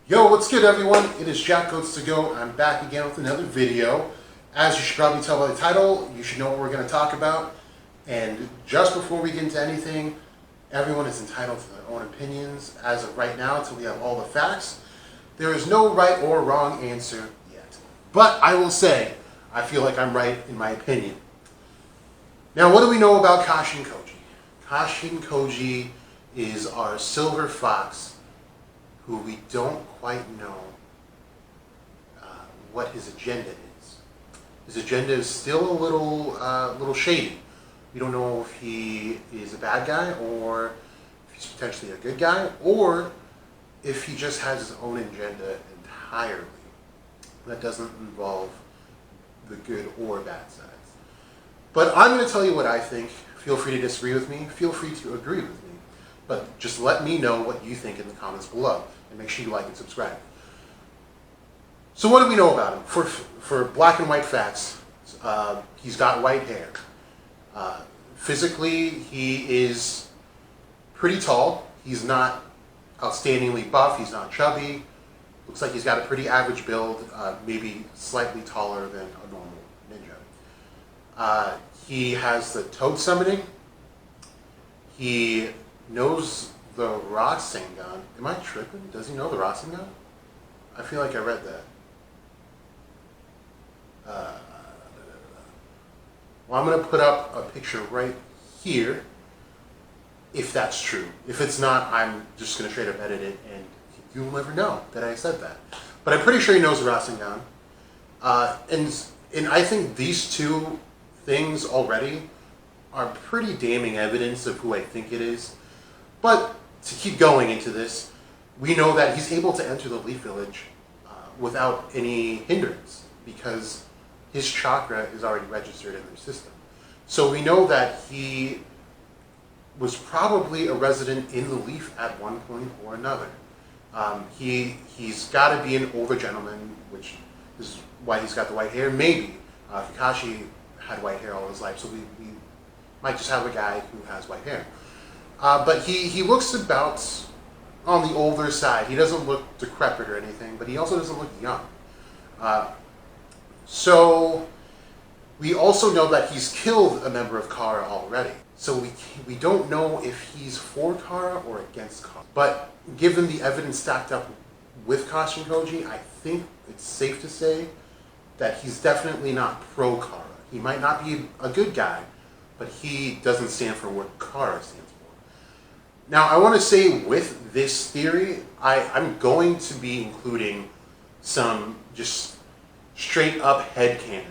Yo, what's good everyone? It is Jack Goats to Go. I'm back again with another video. As you should probably tell by the title, you should know what we're going to talk about. And just before we get into anything, everyone is entitled to their own opinions. As of right now, until we have all the facts, there is no right or wrong answer yet. But I will say, I feel like I'm right in my opinion. Now, what do we know about Kashin Koji? Kashin Koji is our silver fox who we don't quite know what his agenda is. His agenda is still a little shady. We don't know if he is a bad guy or if he's potentially a good guy or if he just has his own agenda entirely. That doesn't involve the good or bad sides. But I'm going to tell you what I think. Feel free to disagree with me. Feel free to agree with me. But just let me know what you think in the comments below. And make sure you like and subscribe. So what do we know about him? For black and white facts, he's got white hair. Physically, he is pretty tall. He's not outstandingly buff. He's not chubby. Looks like he's got a pretty average build, maybe slightly taller than a normal ninja. He has the toad summoning. He knows the Rasengan. Am I tripping? Does he know the Rasengan? I feel like I read that. Well, I'm going to put up a picture right here, if that's true. If it's not, I'm just going to straight up edit it, and you'll never know that I said that. But I'm pretty sure he knows the Rasengan. And I think these two things already are pretty damning evidence of who I think it is. But to keep going into this, we know that he's able to enter the Leaf Village without any hindrance because his chakra is already registered in their system. So we know that he was probably a resident in the Leaf at one point or another. He's got to be an older gentleman, which is why he's got the white hair. Maybe Kakashi had white hair all his life, so we might just have a guy who has white hair. But he looks about on the older side. He doesn't look decrepit or anything, but he also doesn't look young. So we also know that he's killed a member of Kara already. So we don't know if he's for Kara or against Kara. But given the evidence stacked up with Kashin Koji, I think it's safe to say that he's definitely not pro Kara. He might not be a good guy, but he doesn't stand for what Kara stands for. Now, I want to say with this theory, I'm going to be including some just straight up headcanon.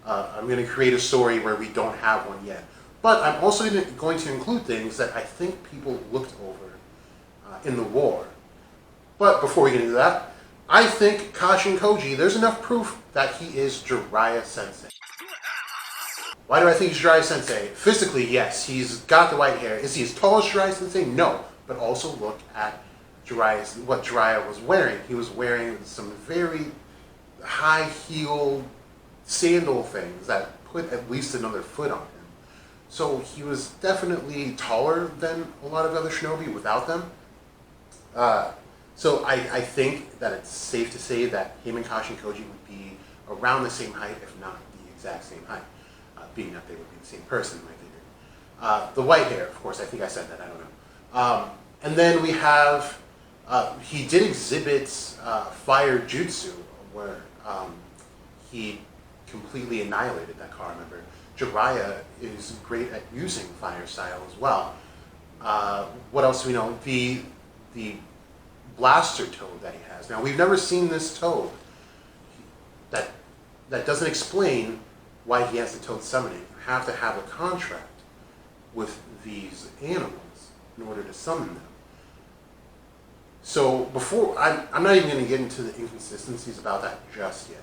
I'm going to create a story where we don't have one yet. But I'm also going to include things that I think people looked over in the war. But before we get into that, I think Kashin Koji, there's enough proof that he is Jiraiya Sensei. Why do I think he's Jiraiya Sensei? Physically, yes, he's got the white hair. Is he as tall as Jiraiya Sensei? No. But also look at what Jiraiya was wearing. He was wearing some very high heel sandal things that put at least another foot on him. So he was definitely taller than a lot of other shinobi without them. So I think that it's safe to say that him and Kashin Koji would be around the same height, if not the exact same height. Being that they would be the same person, I figured. The white hair, of course, I think I said that, I don't know. And then we have, he did exhibit fire jutsu, where he completely annihilated that Kara member. Jiraiya is great at using fire style as well. What else do we know? The blaster toad that he has. Now, we've never seen this toad. That doesn't explain why he has the toad summoning. You have to have a contract with these animals in order to summon them. So before, I'm not even going to get into the inconsistencies about that just yet.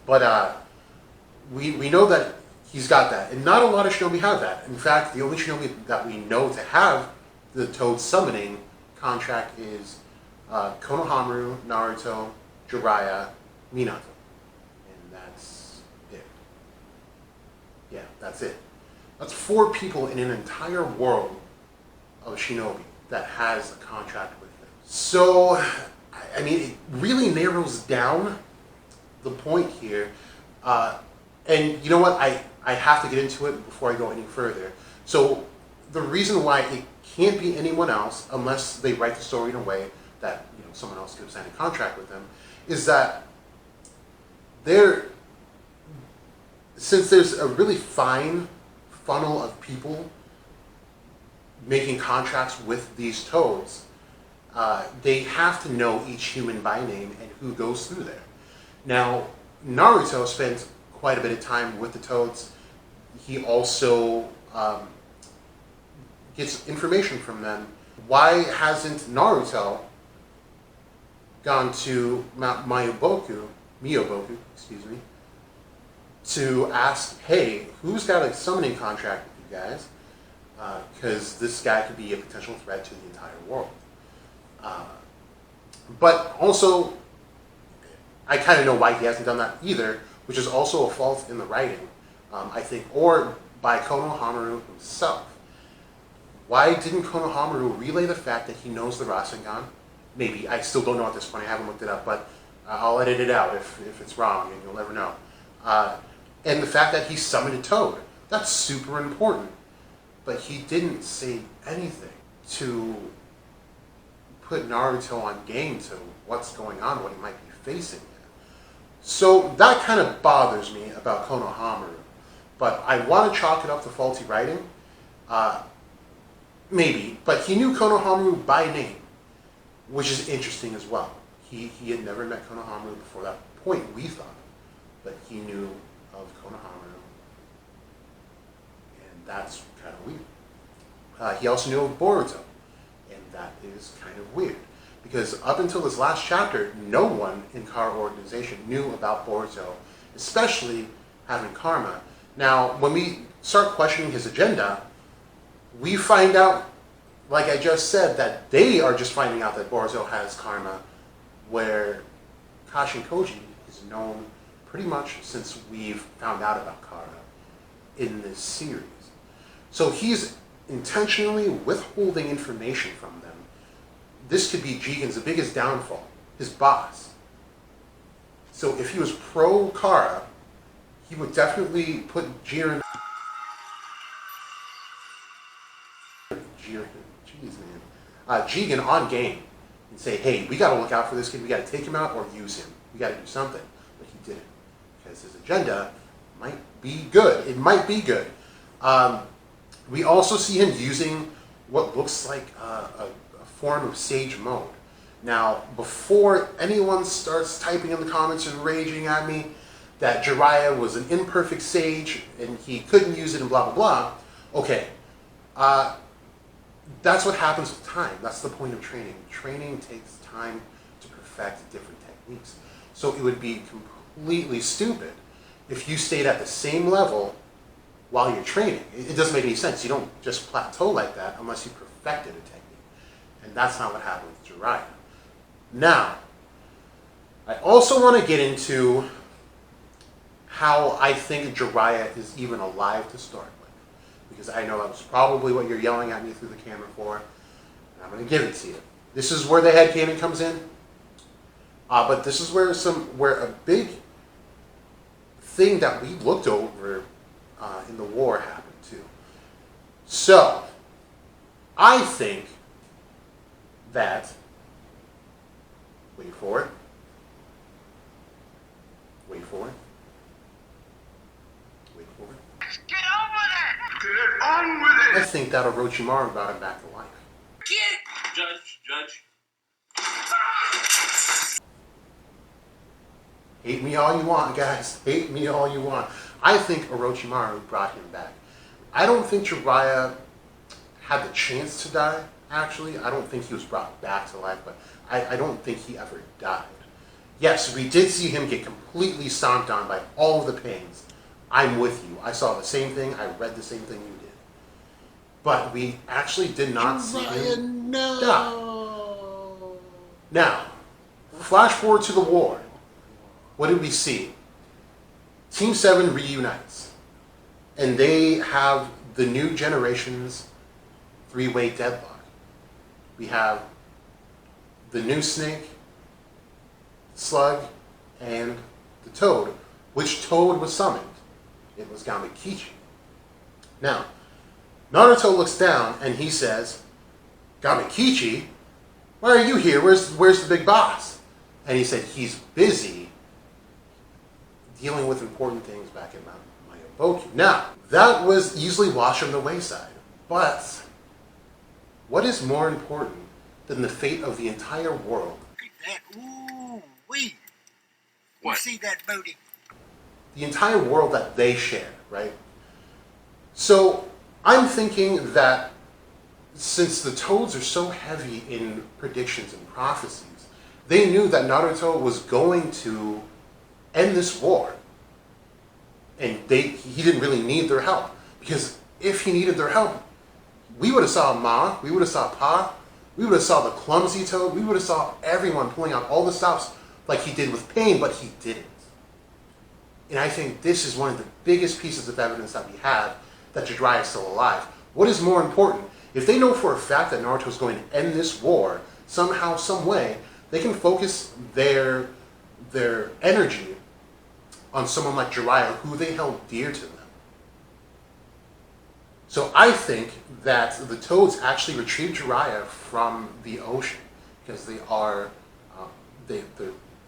But we know that he's got that. And not a lot of shinobi have that. In fact, the only shinobi that we know to have the toad summoning contract is Konohamaru, Naruto, Jiraiya, Minato. And that's it. Yeah, that's it. That's 4 people in an entire world of shinobi that has a contract with them. So I mean, it really narrows down the point here. And you know what? I have to get into it before I go any further. So the reason why it can't be anyone else, unless they write the story in a way that someone else could have signed a contract with them, is that since there's a really fine funnel of people making contracts with these toads, they have to know each human by name and who goes through there. Now, Naruto spent quite a bit of time with the toads. He also gets information from them. Why hasn't Naruto gone to Mount Miyoboku, excuse me, to ask, hey, who's got a summoning contract with you guys? Because this guy could be a potential threat to the entire world. But also, I kind of know why he hasn't done that either, which is also a fault in the writing, I think, or by Konohamaru himself. Why didn't Konohamaru relay the fact that he knows the Rasengan? Maybe. I still don't know at this point. I haven't looked it up, but I'll edit it out if it's wrong, and you'll never know. And the fact that he summoned a toad. That's super important. But he didn't say anything to put Naruto on game to what's going on, what he might be facing. So that kind of bothers me about Konohamaru. But I want to chalk it up to faulty writing. Maybe. But he knew Konohamaru by name, which is interesting as well. He had never met Konohamaru before that point, we thought. But he knew of Konohamaru. And that's kind of weird. He also knew of Boruto. And that is kind of weird. Because up until this last chapter, no one in Kara Organization knew about Boruto, especially having karma. Now, when we start questioning his agenda, we find out, like I just said, that they are just finding out that Boruto has karma, where Kashin Koji is known pretty much since we've found out about Kara in this series. So he's intentionally withholding information from them. This could be Jigen's biggest downfall, his boss. So if he was pro-Kara, he would definitely put Jiren, Jigen on game and say, hey, we got to look out for this kid, we got to take him out or use him. We got to do something. But he didn't, because his agenda might be good. It might be good. We also see him using what looks like a form of sage mode. Now, before anyone starts typing in the comments and raging at me that Jiraiya was an imperfect sage and he couldn't use it and blah, blah, blah, okay. That's what happens with time. That's the point of training. Training takes time to perfect different techniques. So it would be completely stupid if you stayed at the same level while you're training. It doesn't make any sense. You don't just plateau like that unless you perfected a technique. And that's not what happened with Jiraiya. Now, I also want to get into how I think Jiraiya is even alive to start with. Because I know that was probably what you're yelling at me through the camera for. And I'm going to give it to you. This is where the headcanon comes in. But this is where a big thing that we looked over in the war happened too. So, I think that, wait for it, wait for it, wait for it. Get on with it! Get on with it! I think that Orochimaru brought him back to life. Judge. Hate me all you want, guys. Hate me all you want. I think Orochimaru brought him back. I don't think Jiraiya had the chance to die, actually. I don't think he was brought back to life, but I don't think he ever died. Yes, we did see him get completely stomped on by all of the pains. I'm with you. I saw the same thing. I read the same thing you did. But we actually did not see him die. Now, flash forward to the war. What did we see? Team 7 reunites. And they have the new generation's three-way deadlock. We have the new Snake, Slug and the Toad. Which Toad was summoned? It was Gamakichi. Now, Naruto looks down and he says, Gamakichi? Why are you here? Where's the big boss? And he said, he's busy dealing with important things back in Mayaboku. Now, that was easily washed on the wayside. But what is more important than the fate of the entire world? Ooh, wee. What? You see that booty? The entire world that they share, right? So I'm thinking that since the Toads are so heavy in predictions and prophecies, they knew that Naruto was going to end this war. And he didn't really need their help. Because if he needed their help, we would have saw Ma, we would have saw Pa, we would have saw the clumsy Toad, we would have saw everyone pulling out all the stops like he did with Pain, but he didn't. And I think this is one of the biggest pieces of evidence that we have that Jiraiya is still alive. What is more important? If they know for a fact that Naruto is going to end this war, somehow, some way, they can focus their energy on someone like Jiraiya, who they held dear to them. So I think that the Toads actually retrieved Jiraiya from the ocean because they are they're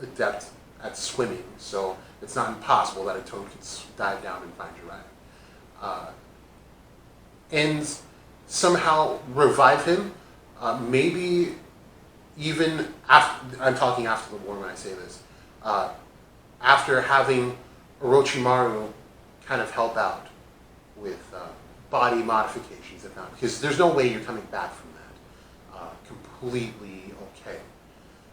adept at swimming, so it's not impossible that a Toad could dive down and find Jiraiya. And somehow revive him, maybe even after, I'm talking after the war when I say this, after having Orochimaru kind of help out with body modifications, if not, because there's no way you're coming back from that completely okay.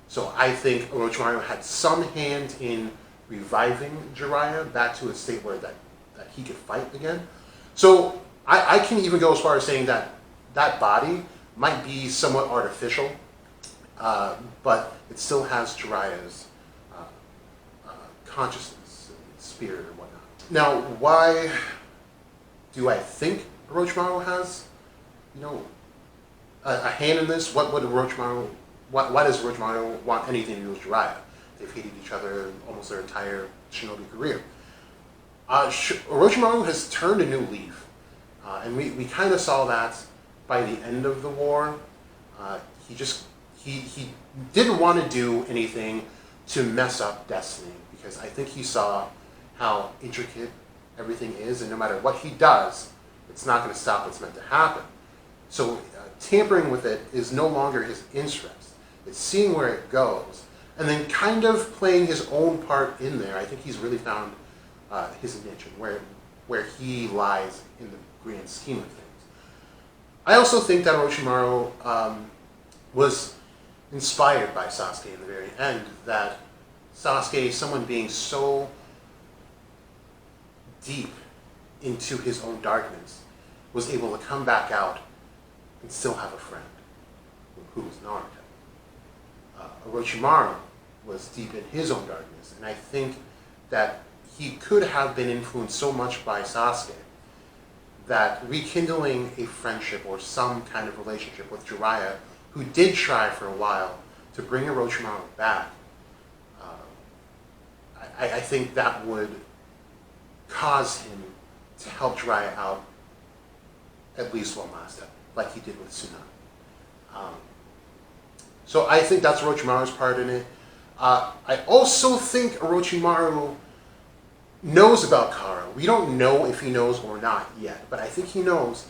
So I think Orochimaru had some hand in reviving Jiraiya back to a state where that he could fight again. So I can even go as far as saying that that body might be somewhat artificial, but it still has Jiraiya's consciousness and spirit or whatnot. Now, why do I think Orochimaru has, a hand in this? Why does Orochimaru want anything to do with Jiraiya? They've hated each other almost their entire shinobi career. Orochimaru has turned a new leaf. And we kind of saw that by the end of the war. He didn't want to do anything to mess up Destiny, because I think he saw how intricate everything is, and no matter what he does, it's not going to stop what's meant to happen. So tampering with it is no longer his interest. It's seeing where it goes, and then kind of playing his own part in there. I think he's really found his niche and where he lies in the grand scheme of things. I also think that Orochimaru was inspired by Sasuke in the very end, that Sasuke, someone being so deep into his own darkness, was able to come back out and still have a friend, who was Naruto. Orochimaru was deep in his own darkness, and I think that he could have been influenced so much by Sasuke that rekindling a friendship or some kind of relationship with Jiraiya, who did try for a while to bring Orochimaru back, I think that would cause him to help Jiraiya out at least one last step, like he did with Tsunade. So I think that's Orochimaru's part in it. I also think Orochimaru knows about Kara. We don't know if he knows or not yet, but I think he knows.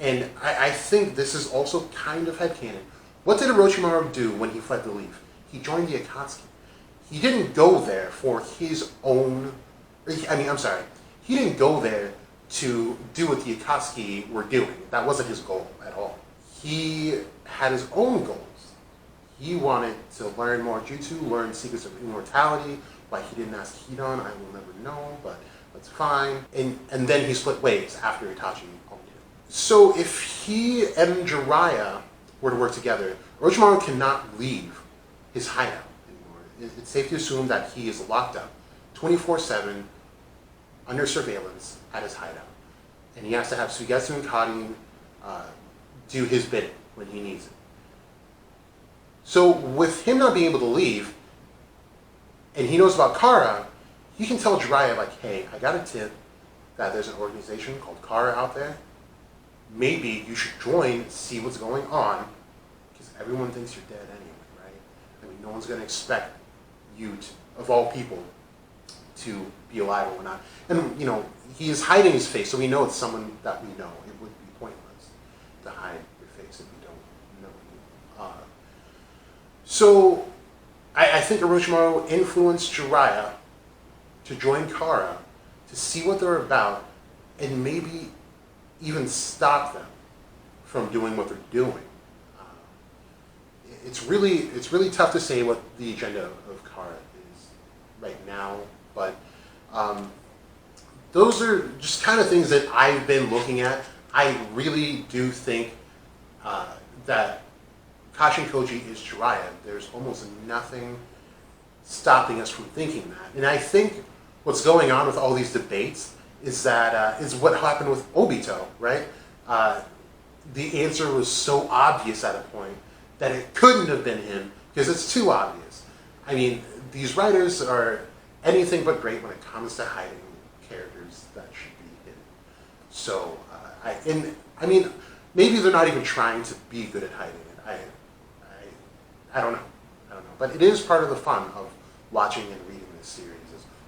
And I think this is also kind of headcanon. What did Orochimaru do when he fled the Leaf? He joined the Akatsuki. He didn't go there for his own... He didn't go there to do what the Akatsuki were doing. That wasn't his goal at all. He had his own goals. He wanted to learn more jutsu, learn secrets of immortality. Why he didn't ask Hidan, I will never know, but that's fine. And then he split ways after Itachi owned him. So if he and Jiraiya were to work together, Orochimaru cannot leave his hideout anymore. It's safe to assume that he is locked up 24/7 under surveillance at his hideout. And he has to have Suigetsu and Karin do his bidding when he needs it. So with him not being able to leave, and he knows about Kara, he can tell Jiraiya, like, hey, I got a tip that there's an organization called Kara out there. Maybe you should join, see what's going on, because everyone thinks you're dead anyway, right? I mean, no one's going to expect you, of all people, to be alive or whatnot. And, you know, he is hiding his face, so we know it's someone that we know. It would be pointless to hide your face if you don't know you. So, I think Orochimaru influenced Jiraiya to join Kara, to see what they're about, and maybe even stop them from doing what they're doing. It's really tough to say what the agenda of Kara is right now, but those are just kind of things that I've been looking at. I really do think that Kashin Koji is Jiraiya. There's almost nothing stopping us from thinking that. And I think what's going on with all these debates is that is what happened with Obito, right? The answer was so obvious at a point that it couldn't have been him because it's too obvious. I mean, these writers are anything but great when it comes to hiding characters that should be hidden. So, I mean, maybe they're not even trying to be good at hiding it. I don't know. But it is part of the fun of watching and reading this series.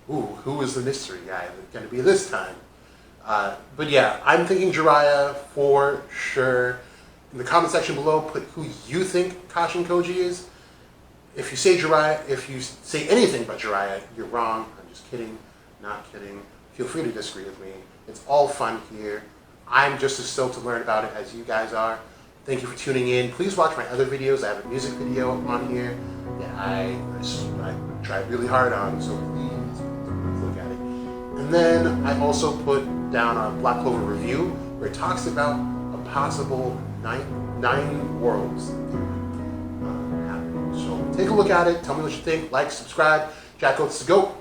Ooh, who is the mystery guy going to be this time? But yeah, I'm thinking Jiraiya for sure. In the comment section below, put who you think Kashin Koji is. If you say Jiraiya, if you say anything but Jiraiya, you're wrong. I'm just kidding, not kidding. Feel free to disagree with me. It's all fun here. I'm just as stoked to learn about it as you guys are. Thank you for tuning in. Please watch my other videos. I have a music video on here that I tried really hard on, so please look at it. And then I also put down a Black Clover review where it talks about a possible nine worlds happening. So take a look at it. Tell me what you think. Like, subscribe. OATz to go.